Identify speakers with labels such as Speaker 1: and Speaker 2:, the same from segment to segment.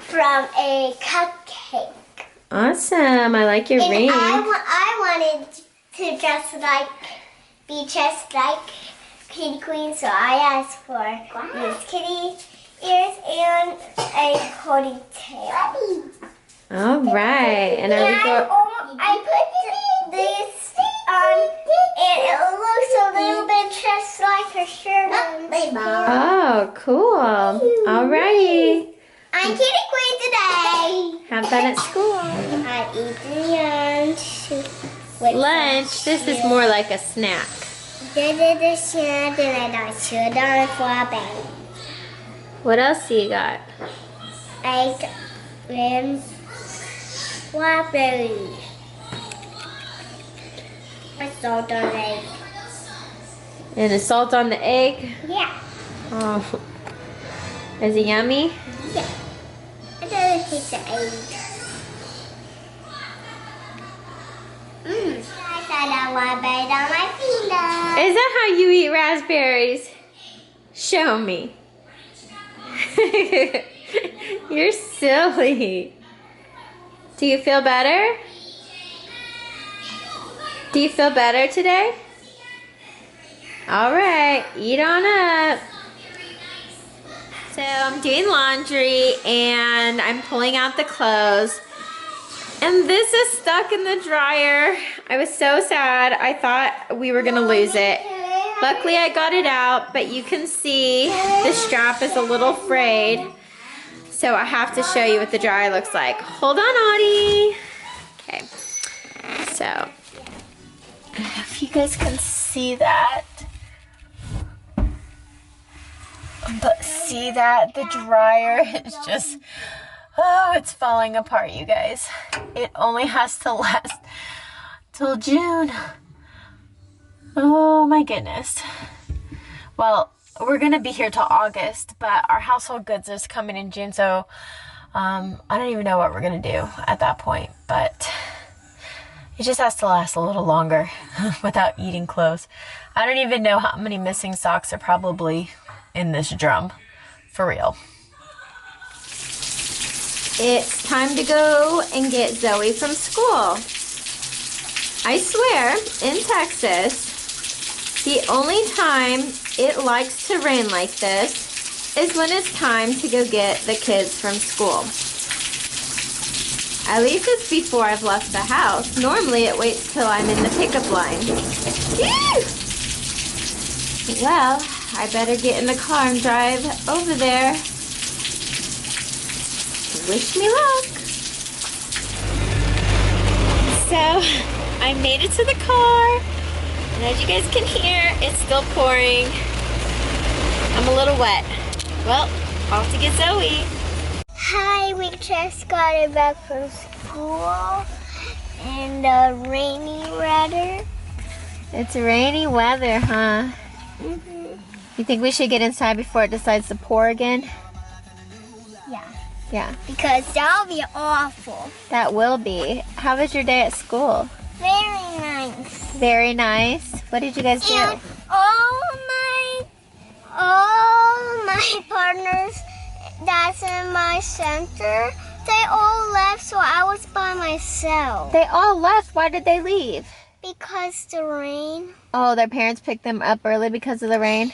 Speaker 1: from a cupcake.
Speaker 2: Awesome. I like your ring.
Speaker 1: I wanted to be just like Kitty Queen, so I asked for these kitty ears and a ponytail.
Speaker 2: All right. And
Speaker 1: I put this on, and it looks a little bit just like her shirt.
Speaker 2: Oh, cool. All righty.
Speaker 1: I'm Kitty Queen today.
Speaker 2: Have fun at school.
Speaker 1: I eat lunch.
Speaker 2: Lunch? This is more like a snack. What else do you got?
Speaker 1: Egg and Raspberries. I salt on egg.
Speaker 2: And the salt on the egg?
Speaker 1: Yeah.
Speaker 2: Oh. Is it yummy?
Speaker 1: Yeah. I don't take the egg. I got a raspberry on my finger.
Speaker 2: Is that how you eat raspberries? Show me. You're silly. Do you feel better? Do you feel better today? All right, eat on up. So I'm doing laundry and I'm pulling out the clothes. And this is stuck in the dryer. I was so sad. I thought we were gonna lose it. Luckily I got it out, but you can see the strap is a little frayed. So I have to show you what the dryer looks like. Hold on, Audie. Okay, so if you guys can see that. But see that? The dryer is just, oh, it's falling apart, you guys. It only has to last till June. Oh my goodness. Well, we're gonna be here till August, but our household goods is coming in June, so I don't even know what we're gonna do at that point, but it just has to last a little longer without eating clothes. I don't even know how many missing socks are probably in this drum, for real. It's time to go and get Zoe from school. I swear, in Texas, the only time it likes to rain like this is when it's time to go get the kids from school. At least it's before I've left the house. Normally it waits till I'm in the pickup line. Well, I better get in the car and drive over there. Wish me luck. So, I made it to the car. And as you guys can hear, it's still pouring. I'm a little wet. Well, off to get Zoe.
Speaker 1: Hi, we just got it back from school. And rainy weather.
Speaker 2: It's rainy weather, huh? You think we should get inside before it decides to pour again?
Speaker 1: Yeah.
Speaker 2: Yeah.
Speaker 1: Because that'll be awful.
Speaker 2: That will be. How was your day at school?
Speaker 1: Very nice.
Speaker 2: Very nice. What did you guys do?
Speaker 1: And all my partners that's in my center, they all left, so I was by myself.
Speaker 2: They all left. Why did they leave?
Speaker 1: Because the rain.
Speaker 2: Oh, their parents picked them up early because of the rain?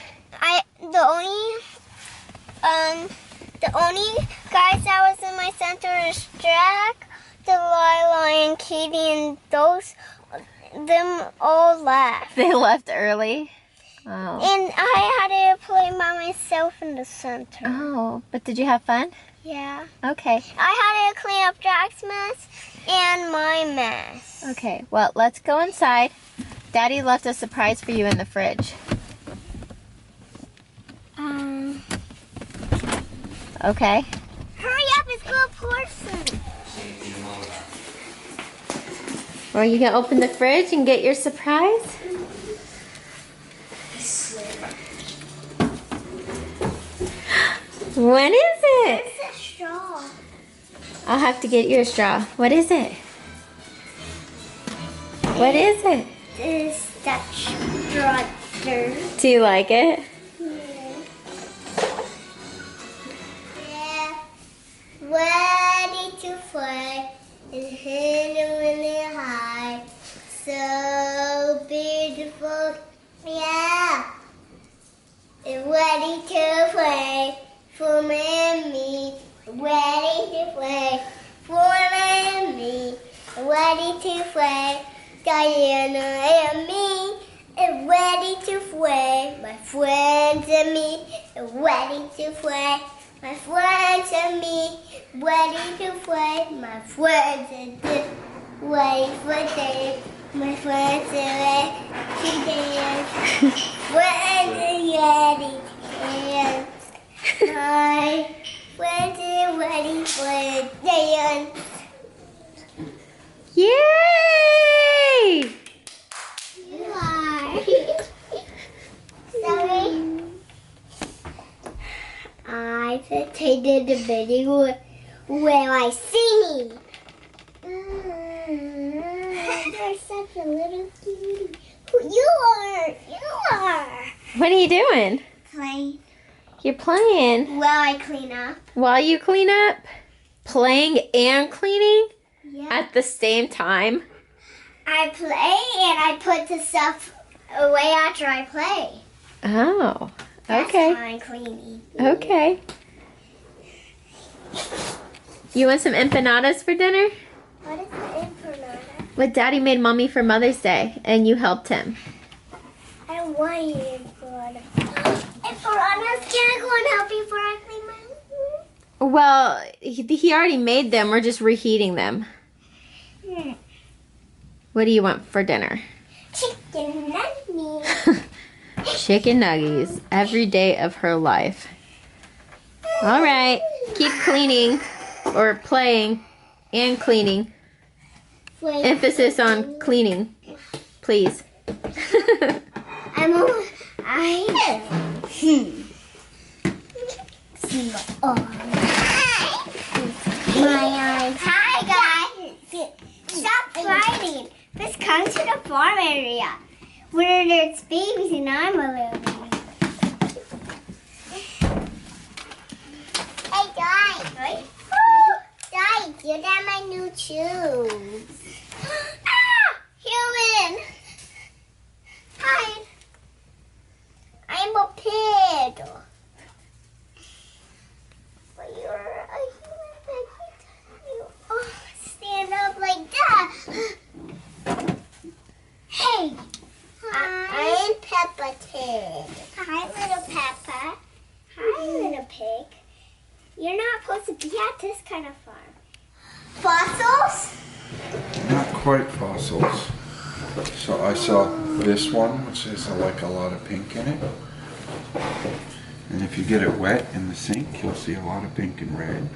Speaker 1: The only guys that was in my center is Jack, Delilah, and Katie, and them all left.
Speaker 2: They left early? Oh.
Speaker 1: And I had to play by myself in the center.
Speaker 2: Oh, but did you have fun?
Speaker 1: Yeah.
Speaker 2: Okay.
Speaker 1: I had to clean up Jack's mess and my mess.
Speaker 2: Okay, well, let's go inside. Daddy left a surprise for you in the fridge. Okay.
Speaker 1: Hurry up, it's gonna pour soon.
Speaker 2: Well, you can open the fridge and get your surprise? What is it?
Speaker 1: It's a straw.
Speaker 2: I'll have to get you a straw. What is it? What is it?
Speaker 1: It's that straw.
Speaker 2: Do you like it?
Speaker 1: Yeah. Well. ready to play. For me, ready to play. Diana and me, and ready to play. My friends and me, and ready to play. My friends and me, ready to play. My friends and me, ready for day. My friends are ready to dance. Friends are ready to dance. My friends are ready for dance.
Speaker 2: Yay!
Speaker 1: You are. Sorry. I pretended the video where I sing. You're such a little cutie. You are.
Speaker 2: What are you doing?
Speaker 1: Playing.
Speaker 2: You're playing.
Speaker 1: While I clean up.
Speaker 2: While you clean up? Playing and cleaning?
Speaker 1: Yeah.
Speaker 2: At the same time?
Speaker 1: I play and I put the stuff away after I play.
Speaker 2: Oh,
Speaker 1: That's
Speaker 2: okay.
Speaker 1: how I'm cleaning.
Speaker 2: Okay. You want some empanadas for dinner?
Speaker 1: What is the empanada?
Speaker 2: What Daddy made Mommy for Mother's Day, and you helped him.
Speaker 1: I don't want you empanada. Empanadas, can I go and help you before I clean my room?
Speaker 2: Well, he already made them. We're just reheating them. What do you want for dinner?
Speaker 1: Chicken nuggets.
Speaker 2: Chicken nuggets every day of her life. All right, keep cleaning or playing and cleaning. Emphasis on cleaning, please.
Speaker 1: My eyes. Hi guys. Stop fighting. Let's come to the farm area where there's babies and I'm a little baby. Hey guys. Right? Guys, you got my new shoes. Human. Hi. I'm a pig. But you're a human pig. You stand up like that. Hey. I'm Peppa Pig. Hi, little Peppa. Hi, little pig. You're not supposed to be at this kind of farm. Fossils?
Speaker 3: Not quite fossils. So I saw this one, which has like a lot of pink in it. And if you get it wet in the sink, you'll see a lot of pink and red.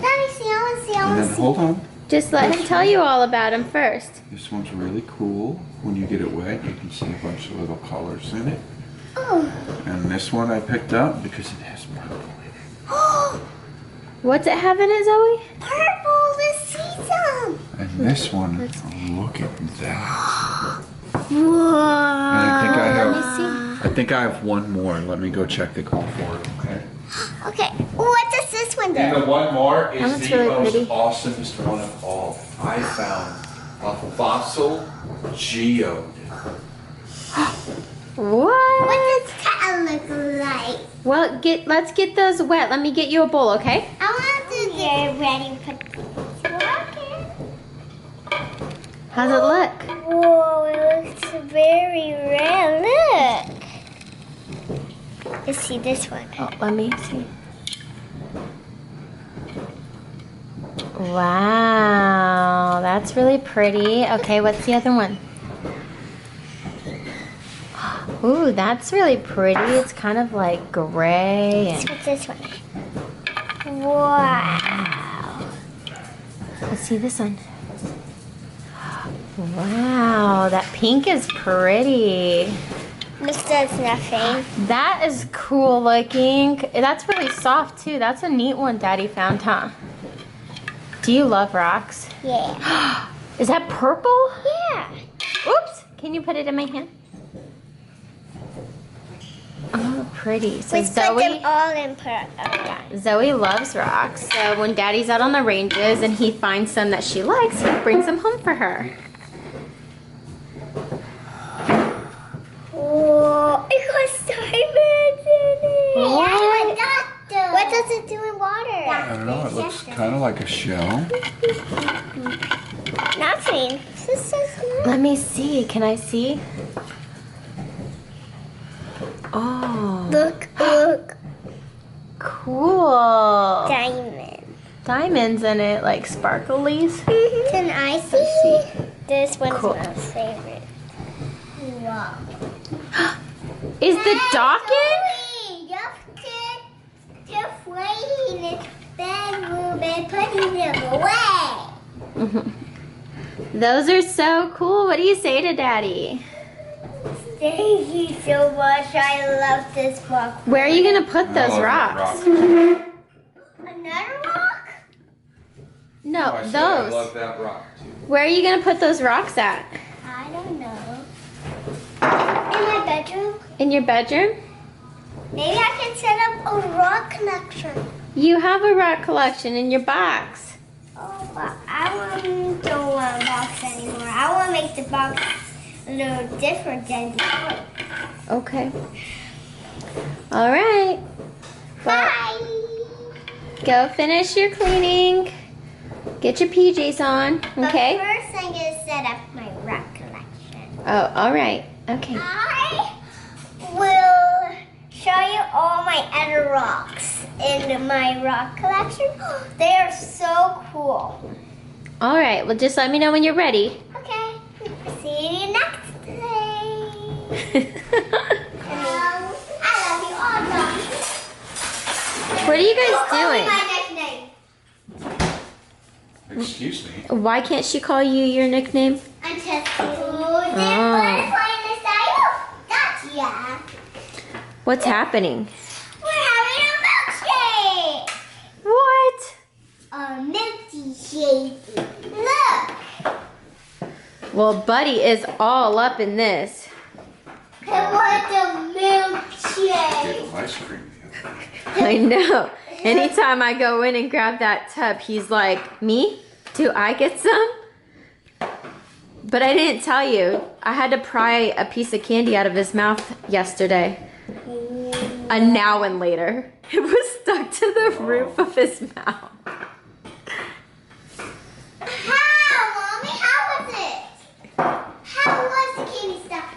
Speaker 1: Daddy, see, I want to see, I
Speaker 3: And
Speaker 1: want
Speaker 3: then
Speaker 1: to see.
Speaker 3: hold on.
Speaker 2: Just let him tell you all about him first.
Speaker 3: This one's really cool. When you get it wet, you can see a bunch of little colors in it.
Speaker 1: Oh.
Speaker 3: And this one I picked up because it has purple in it.
Speaker 1: Oh,
Speaker 2: What's it have in it, Zoe?
Speaker 1: purple, let's see some.
Speaker 3: And this one, look at that.
Speaker 1: Whoa.
Speaker 3: And
Speaker 2: Let me
Speaker 3: I think I have one more. Let me go check the call for it, okay?
Speaker 1: Okay, what does this one do?
Speaker 3: And the one more is
Speaker 2: That looks
Speaker 3: the
Speaker 2: really
Speaker 3: most
Speaker 2: pretty.
Speaker 3: awesomest one of all. I found a fossil geode.
Speaker 2: What?
Speaker 1: What does that look like?
Speaker 2: Well, let's get those wet. Let me get you a bowl, okay?
Speaker 1: I want to get ready to put these walking.
Speaker 2: How's it look?
Speaker 1: Whoa, it looks very red. Look. Let's see this one.
Speaker 2: Oh, let me see. Wow, that's really pretty. Okay, what's the other one? Ooh, that's really pretty. It's kind of like gray. And
Speaker 1: What's this one? Wow.
Speaker 2: let's see this one. Wow, that pink is pretty.
Speaker 1: This does nothing.
Speaker 2: That is cool looking. That's really soft too. That's a neat one Daddy found, huh? Do you love rocks?
Speaker 1: Yeah.
Speaker 2: Is that purple?
Speaker 1: Yeah.
Speaker 2: Oops. Can you put it in my hand? Oh, pretty. So
Speaker 1: We put them all in purple.
Speaker 2: Zoe loves rocks. So when Daddy's out on the ranges and he finds some that she likes, he brings them home for her.
Speaker 1: Whoa, it got diamonds in it.
Speaker 2: What?
Speaker 1: What does it do in water?
Speaker 3: I don't know. It looks kind of like a shell.
Speaker 1: Nothing. This is
Speaker 2: Let me see. Can I see? Oh,
Speaker 1: Look.
Speaker 2: cool.
Speaker 1: Diamond.
Speaker 2: Diamonds in it, like sparklies.
Speaker 1: Can I see?
Speaker 2: Let's see.
Speaker 1: This one's
Speaker 2: Cool.
Speaker 1: my favorite. Wow.
Speaker 2: Is the dock in?
Speaker 1: Just waiting in its bedroom and putting them away.
Speaker 2: Those are so cool. What do you say to Daddy?
Speaker 1: Thank you so much. I love this book.
Speaker 2: Where are you gonna put
Speaker 3: I
Speaker 2: those
Speaker 3: love that
Speaker 2: rocks?
Speaker 3: rock.
Speaker 1: Another rock?
Speaker 2: No,
Speaker 3: I said I
Speaker 2: those.
Speaker 3: love that rock too.
Speaker 2: Where are you gonna put those rocks at?
Speaker 1: I don't know. In my bedroom?
Speaker 2: In your bedroom?
Speaker 1: Maybe I can set up a rock collection.
Speaker 2: You have a rock collection in your box.
Speaker 1: Oh, but don't want a box anymore. I want to make the box a little different than before.
Speaker 2: Okay. All right. Well,
Speaker 1: Bye.
Speaker 2: go finish your cleaning. Get your PJs on, okay?
Speaker 1: But first, I'm going to set up my rock collection.
Speaker 2: Oh, all right. Okay.
Speaker 1: I will show you all my other rocks in my rock collection. They are so cool.
Speaker 2: All right. Well, just let me know when you're ready.
Speaker 1: Okay. See you next time. I love you all.
Speaker 2: What are you guys
Speaker 1: Only
Speaker 2: doing?
Speaker 1: my nickname.
Speaker 3: Excuse me.
Speaker 2: Why can't she call you your nickname?
Speaker 1: I'm testing. Oh, there's butterfly in the side. Oh, gotcha.
Speaker 2: What's happening?
Speaker 1: We're having a milkshake.
Speaker 2: What?
Speaker 1: A milky shake. Look.
Speaker 2: Well, Buddy is all up in this.
Speaker 1: I want a
Speaker 3: Get
Speaker 1: milkshake.
Speaker 3: ice cream.
Speaker 2: I know. Anytime I go in and grab that tub, he's like, me? Do I get some? But I didn't tell you. I had to pry a piece of candy out of his mouth yesterday. A now and later. It was stuck to the roof of his mouth.
Speaker 1: How, Mommy? How was it? How was the candy stuff?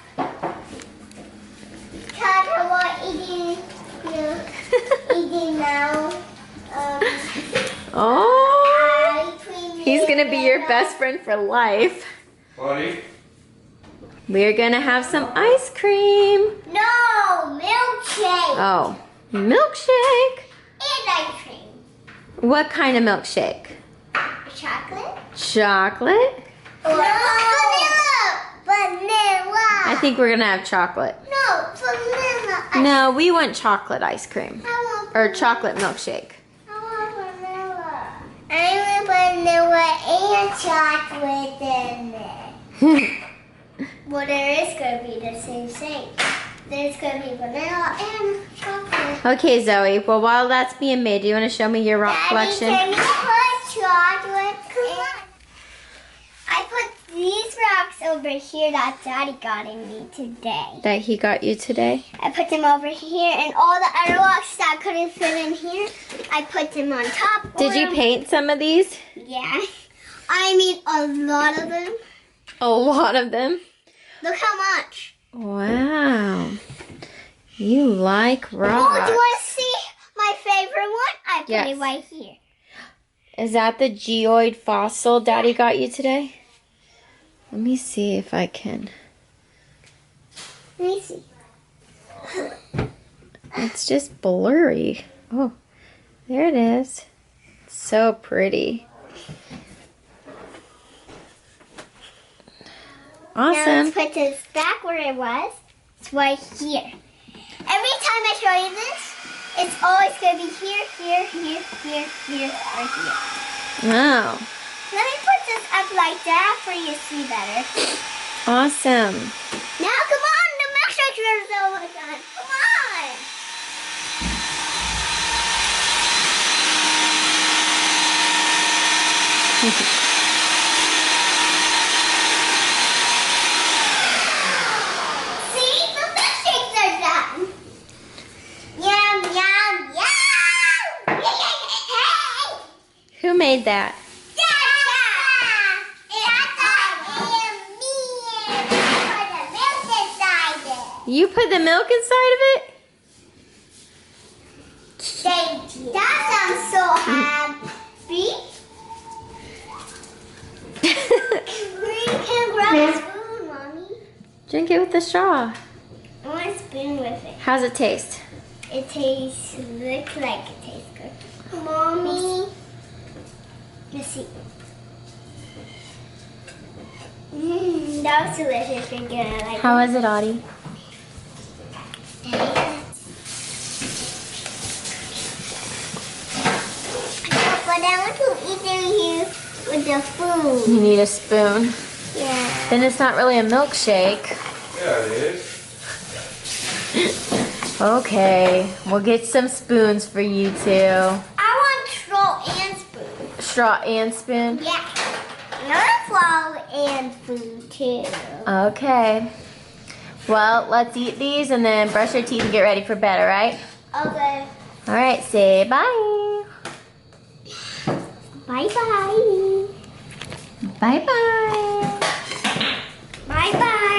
Speaker 1: Cause I want eating now.
Speaker 2: Oh, he's gonna be your best friend for life.
Speaker 3: Buddy.
Speaker 2: We're gonna have some ice cream.
Speaker 1: No, milkshake.
Speaker 2: Oh, milkshake.
Speaker 1: And ice cream.
Speaker 2: What kind of milkshake?
Speaker 1: Chocolate?
Speaker 2: Chocolate?
Speaker 1: Or vanilla.
Speaker 2: I think we're gonna have chocolate.
Speaker 1: No, vanilla.
Speaker 2: No, we want chocolate ice cream.
Speaker 1: I want
Speaker 2: Or chocolate milkshake.
Speaker 1: I want vanilla. I want vanilla and chocolate in it. Well, there is going to be the same thing. There's going to be vanilla and chocolate.
Speaker 2: Okay, Zoe. Well, while that's being made, do you want to show me your rock collection?
Speaker 1: Can you put chocolate in? I put these rocks over here that Daddy got in me today.
Speaker 2: That he got you today?
Speaker 1: I put them over here, and all the other rocks that couldn't fit in here, I put them on top.
Speaker 2: Did you paint some of these?
Speaker 1: Yeah. I mean, a lot of them.
Speaker 2: A lot of them?
Speaker 1: Look how much.
Speaker 2: Wow. You like
Speaker 1: Oh,
Speaker 2: rocks.
Speaker 1: do you want to see my favorite one? I put
Speaker 2: Yes.
Speaker 1: it right here.
Speaker 2: Is that the geoid fossil Daddy got you today? Let me see if I can.
Speaker 1: Let me see.
Speaker 2: It's just blurry. Oh, there it is. So pretty.
Speaker 1: Now
Speaker 2: Awesome.
Speaker 1: let's put this back where it was. It's right here. Every time I show you this, it's always going to be here, here, here, here, here, or here.
Speaker 2: Wow.
Speaker 1: Let me put this up like that for you to see better.
Speaker 2: Awesome.
Speaker 1: Now come on, the milkshake is almost done. Come on. See, the milkshakes are done. Yum, yum, yum.
Speaker 2: Who made that? You put the milk inside of it?
Speaker 1: That sounds so happy. We can grab a spoon, Mommy.
Speaker 2: Drink it with the straw.
Speaker 1: I want a spoon with it.
Speaker 2: How's it taste?
Speaker 1: It tastes, looks like it tastes good. Mommy. Let's see. That was delicious. You're gonna like
Speaker 2: How
Speaker 1: it.
Speaker 2: is it, Audie?
Speaker 1: But I want to eat it here with the food.
Speaker 2: You need a spoon.
Speaker 1: Yeah.
Speaker 2: Then it's not really a milkshake.
Speaker 3: Yeah, it is.
Speaker 2: Okay, we'll get some spoons for you two.
Speaker 1: I want straw and spoon.
Speaker 2: Straw and spoon?
Speaker 1: Yeah. Not flour and food too.
Speaker 2: Okay. Well, let's eat these and then brush your teeth and get ready for bed, alright?
Speaker 1: Okay.
Speaker 2: Alright, say bye.
Speaker 1: Bye-bye.
Speaker 2: Bye-bye.
Speaker 1: Bye-bye.